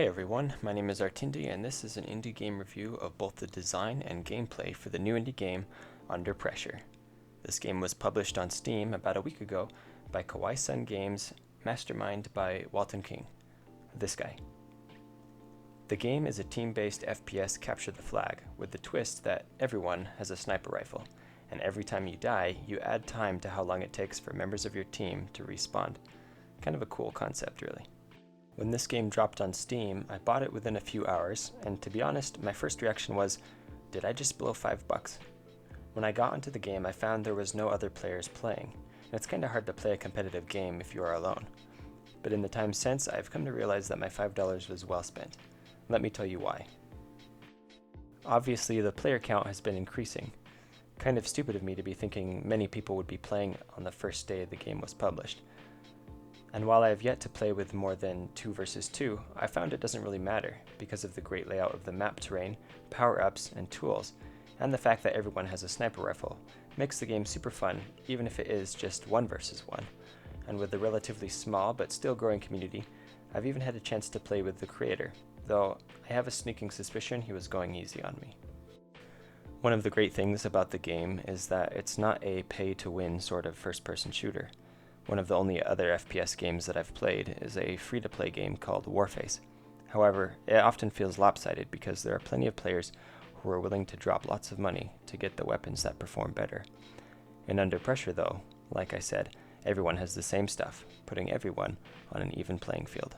Hey everyone, my name is Artindi and this is an indie game review of both the design and gameplay for the new indie game, Under Pressure. This game was published on Steam about a week ago by Kawaii-san Games, masterminded by Welton King, this guy. The game is a team-based FPS capture the flag, with the twist that everyone has a sniper rifle, and every time you die, you add time to how long it takes for members of your team to respawn. Kind of a cool concept, really. When this game dropped on Steam, I bought it within a few hours, and to be honest, my first reaction was, did I just blow $5? When I got into the game, I found there was no other players playing, and it's kinda hard to play a competitive game if you are alone. But in the time since, I've come to realize that my $5 was well spent. Let me tell you why. Obviously, the player count has been increasing. Kind of stupid of me to be thinking many people would be playing on the first day the game was published. And while I have yet to play with more than 2 versus 2, I found it doesn't really matter because of the great layout of the map terrain, power-ups, and tools, and the fact that everyone has a sniper rifle makes the game super fun even if it is just 1 versus 1. And with the relatively small but still growing community, I've even had a chance to play with the creator, though I have a sneaking suspicion he was going easy on me. One of the great things about the game is that it's not a pay-to-win sort of first-person shooter. One of the only other FPS games that I've played is a free-to-play game called Warface. However, it often feels lopsided because there are plenty of players who are willing to drop lots of money to get the weapons that perform better. In Under Pressure though, like I said, everyone has the same stuff, putting everyone on an even playing field.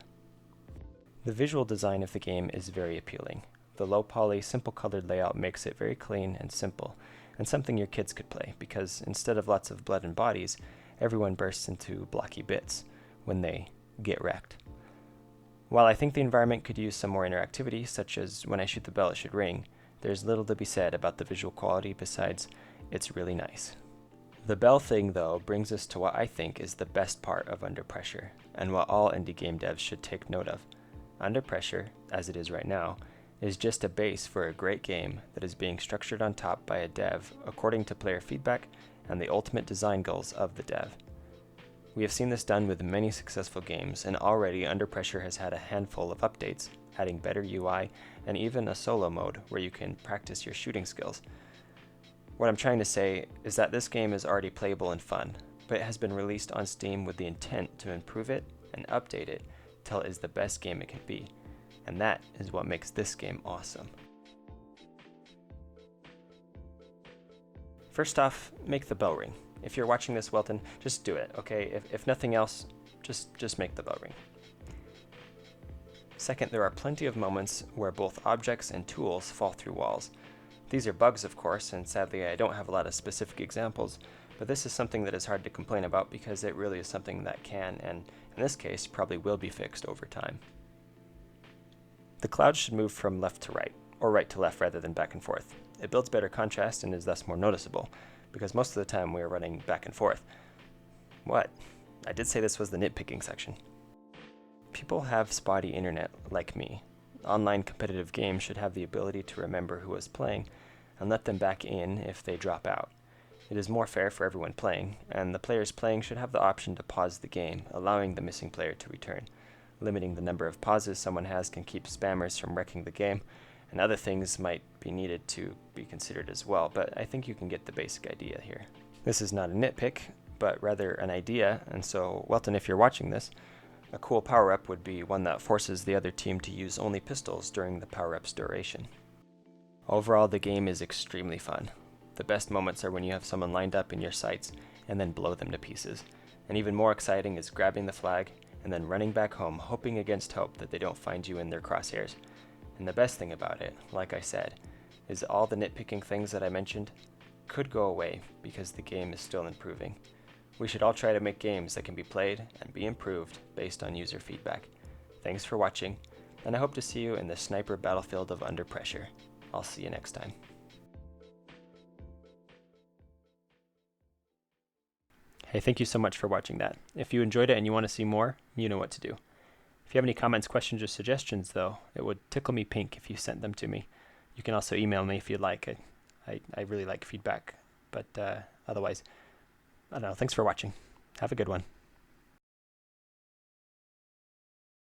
The visual design of the game is very appealing. The low-poly, simple-colored layout makes it very clean and simple, and something your kids could play because instead of lots of blood and bodies, everyone bursts into blocky bits when they get wrecked. While I think the environment could use some more interactivity, such as when I shoot the bell it should ring, there's little to be said about the visual quality besides it's really nice. The bell thing though brings us to what I think is the best part of Under Pressure, and what all indie game devs should take note of. Under Pressure, as it is right now, is just a base for a great game that is being structured on top by a dev according to player feedback and the ultimate design goals of the dev. We have seen this done with many successful games, and already Under Pressure has had a handful of updates, adding better UI and even a solo mode where you can practice your shooting skills. What I'm trying to say is that this game is already playable and fun, but it has been released on Steam with the intent to improve it and update it till it is the best game it can be, and that is what makes this game awesome. First off, make the bell ring. If you're watching this, Welton, just do it, okay? If nothing else, just make the bell ring. Second, there are plenty of moments where both objects and tools fall through walls. These are bugs, of course, and sadly I don't have a lot of specific examples, but this is something that is hard to complain about because it really is something that can, and in this case, probably will be fixed over time. The clouds should move from left to right, or right to left rather than back and forth. It builds better contrast and is thus more noticeable, because most of the time we are running back and forth. What? I did say this was the nitpicking section. People have spotty internet, like me. Online competitive games should have the ability to remember who is playing, and let them back in if they drop out. It is more fair for everyone playing, and the players playing should have the option to pause the game, allowing the missing player to return. Limiting the number of pauses someone has can keep spammers from wrecking the game, and other things might be needed to be considered as well, but I think you can get the basic idea here. This is not a nitpick, but rather an idea, and so, Welton, if you're watching this, a cool power-up would be one that forces the other team to use only pistols during the power-up's duration. Overall, the game is extremely fun. The best moments are when you have someone lined up in your sights and then blow them to pieces. And even more exciting is grabbing the flag and then running back home, hoping against hope that they don't find you in their crosshairs. And the best thing about it, like I said, is all the nitpicking things that I mentioned could go away because the game is still improving. We should all try to make games that can be played and be improved based on user feedback. Thanks for watching, and I hope to see you in the sniper battlefield of Under Pressure. I'll see you next time. Hey, thank you so much for watching that. If you enjoyed it and you want to see more, you know what to do. If you have any comments, questions, or suggestions, though, it would tickle me pink if you sent them to me. You can also email me if you'd like. I really like feedback, but otherwise, I don't know. Thanks for watching. Have a good one.